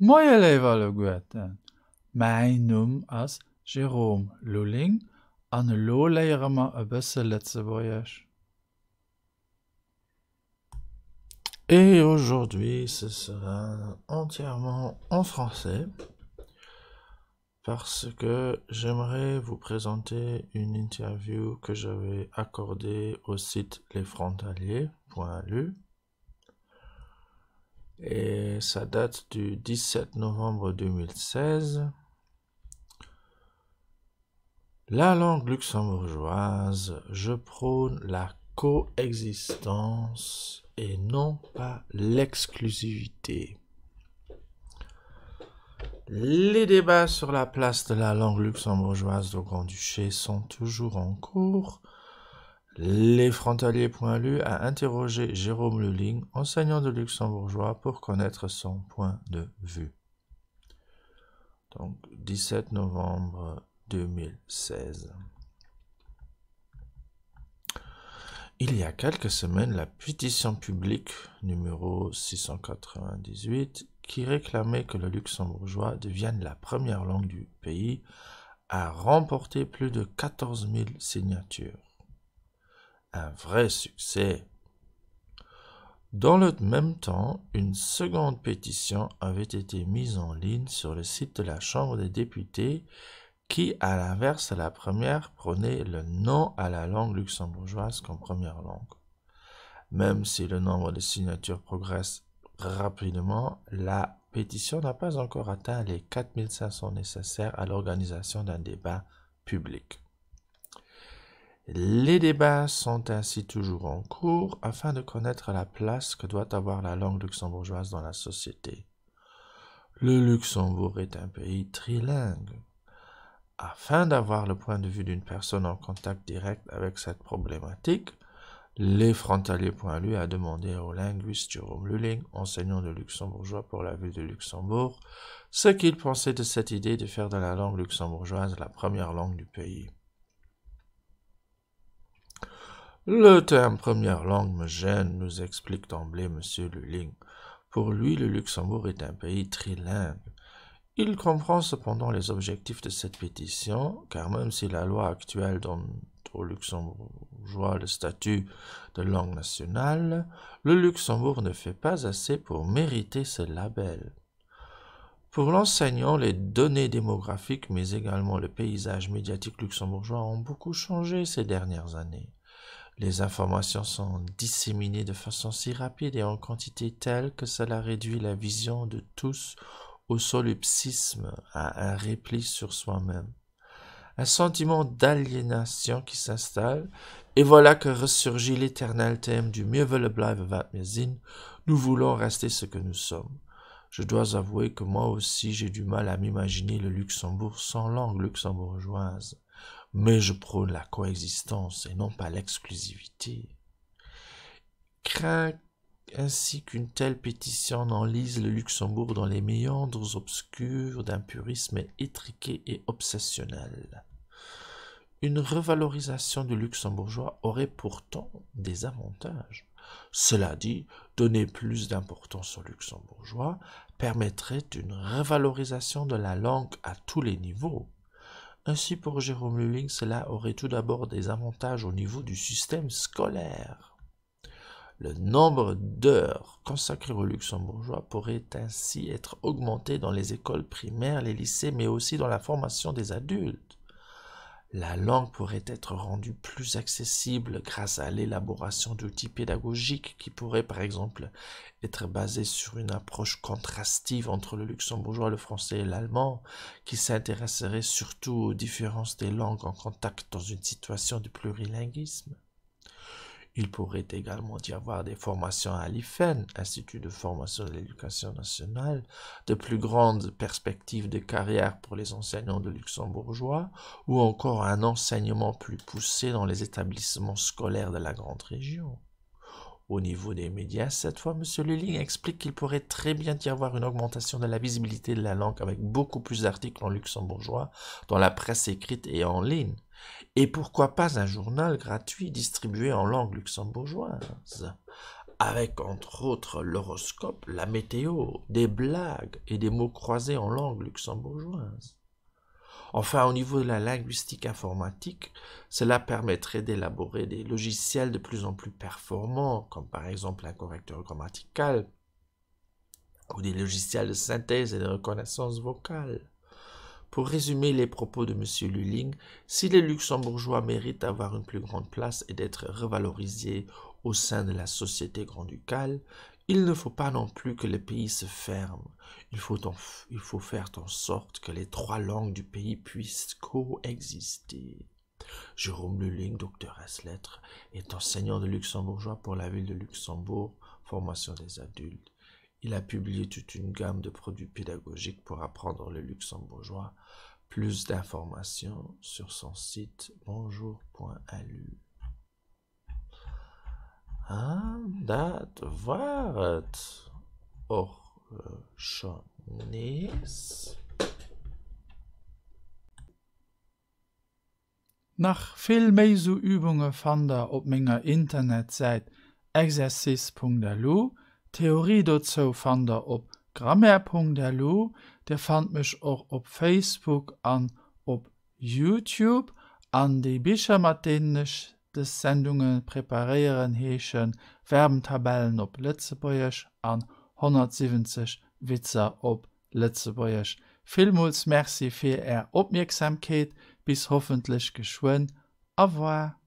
Moje leverle Goeten. Mein Numm ass Jerome Lulling an lo leieremer e bësse Lettzebuergesch. Et aujourd'hui, ce sera entièrement en français parce que j'aimerais vous présenter une interview que j'avais accordée au site lesfrontaliers.lu et ça date du 17 novembre 2016. La langue luxembourgeoise, je prône la coexistence et non pas l'exclusivité. Les débats sur la place de la langue luxembourgeoise au Grand-Duché sont toujours en cours. Lesfrontaliers.lu a interrogé Jérôme Lulling, enseignant de luxembourgeois, pour connaître son point de vue. Donc, 17 novembre 2016. Il y a quelques semaines, la pétition publique numéro 698 qui réclamait que le luxembourgeois devienne la première langue du pays a remporté plus de 14 000 signatures. Un vrai succès. Dans le même temps, une seconde pétition avait été mise en ligne sur le site de la Chambre des députés qui, à l'inverse de la première, prônait le non à la langue luxembourgeoise comme première langue. Même si le nombre de signatures progresse rapidement, la pétition n'a pas encore atteint les 4500 nécessaires à l'organisation d'un débat public. Les débats sont ainsi toujours en cours afin de connaître la place que doit avoir la langue luxembourgeoise dans la société. Le Luxembourg est un pays trilingue. Afin d'avoir le point de vue d'une personne en contact direct avec cette problématique, lesfrontaliers.lu a demandé au linguiste Jérôme Lulling, enseignant de luxembourgeois pour la ville de Luxembourg, ce qu'il pensait de cette idée de faire de la langue luxembourgeoise la première langue du pays. Le terme première langue me gêne, nous explique d'emblée M. Lulling. Pour lui, le Luxembourg est un pays trilingue. Il comprend cependant les objectifs de cette pétition, car même si la loi actuelle donne au luxembourgeois le statut de langue nationale, le Luxembourg ne fait pas assez pour mériter ce label. Pour l'enseignant, les données démographiques, mais également le paysage médiatique luxembourgeois ont beaucoup changé ces dernières années. Les informations sont disséminées de façon si rapide et en quantité telle que cela réduit la vision de tous au solipsisme, à un repli sur soi-même. Un sentiment d'aliénation qui s'installe, et voilà que ressurgit l'éternel thème du mieux veut le blijven wat wir zijn, nous voulons rester ce que nous sommes. Je dois avouer que moi aussi j'ai du mal à m'imaginer le Luxembourg sans langue luxembourgeoise, mais je prône la coexistence et non pas l'exclusivité. Crains ainsi qu'une telle pétition n'enlise le Luxembourg dans les méandres obscurs d'un purisme étriqué et obsessionnel. Une revalorisation du luxembourgeois aurait pourtant des avantages. Cela dit, donner plus d'importance au luxembourgeois permettrait une revalorisation de la langue à tous les niveaux. Ainsi, pour Jérôme Lulling, cela aurait tout d'abord des avantages au niveau du système scolaire. Le nombre d'heures consacrées au luxembourgeois pourrait ainsi être augmenté dans les écoles primaires, les lycées, mais aussi dans la formation des adultes. La langue pourrait être rendue plus accessible grâce à l'élaboration d'outils pédagogiques qui pourraient, par exemple, être basés sur une approche contrastive entre le luxembourgeois, le français et l'allemand, qui s'intéresserait surtout aux différences des langues en contact dans une situation de plurilinguisme. Il pourrait également y avoir des formations à l'IFEN, Institut de formation de l'éducation nationale, de plus grandes perspectives de carrière pour les enseignants de luxembourgeois, ou encore un enseignement plus poussé dans les établissements scolaires de la grande région. Au niveau des médias, cette fois, M. Lulling explique qu'il pourrait très bien y avoir une augmentation de la visibilité de la langue avec beaucoup plus d'articles en luxembourgeois dans la presse écrite et en ligne. Et pourquoi pas un journal gratuit distribué en langue luxembourgeoise? avec entre autres l'horoscope, la météo, des blagues et des mots croisés en langue luxembourgeoise. Enfin, au niveau de la linguistique informatique, cela permettrait d'élaborer des logiciels de plus en plus performants, comme par exemple un correcteur grammatical ou des logiciels de synthèse et de reconnaissance vocale. Pour résumer les propos de M. Lulling, si les luxembourgeois méritent d'avoir une plus grande place et d'être revalorisés au sein de la société grand-ducale, il ne faut pas non plus que le pays se ferme. Il faut faire en sorte que les 3 langues du pays puissent coexister. Jérôme Lulling, docteur ès lettres, est enseignant de luxembourgeois pour la ville de Luxembourg, formation des adultes. Il a publié toute une gamme de produits pédagogiques pour apprendre le luxembourgeois. Plus d'informations sur son site bonjour.lu. Dat waret och schon nees. Nach vill méi so Übunge fan der op ménger Internetseite exercis.lu, Theorie dazu fand er op grammaire.lu, der fand mich auch op Facebook an op YouTube, an die Bücher mat denen ich des Sendungen präparieren heechen Verbentabellen op Lützeburgisch an 170 Witzer op Lützeburgisch. Vielmals merci für Ihre Aufmerksamkeit, bis hoffentlich geschwind. Au revoir.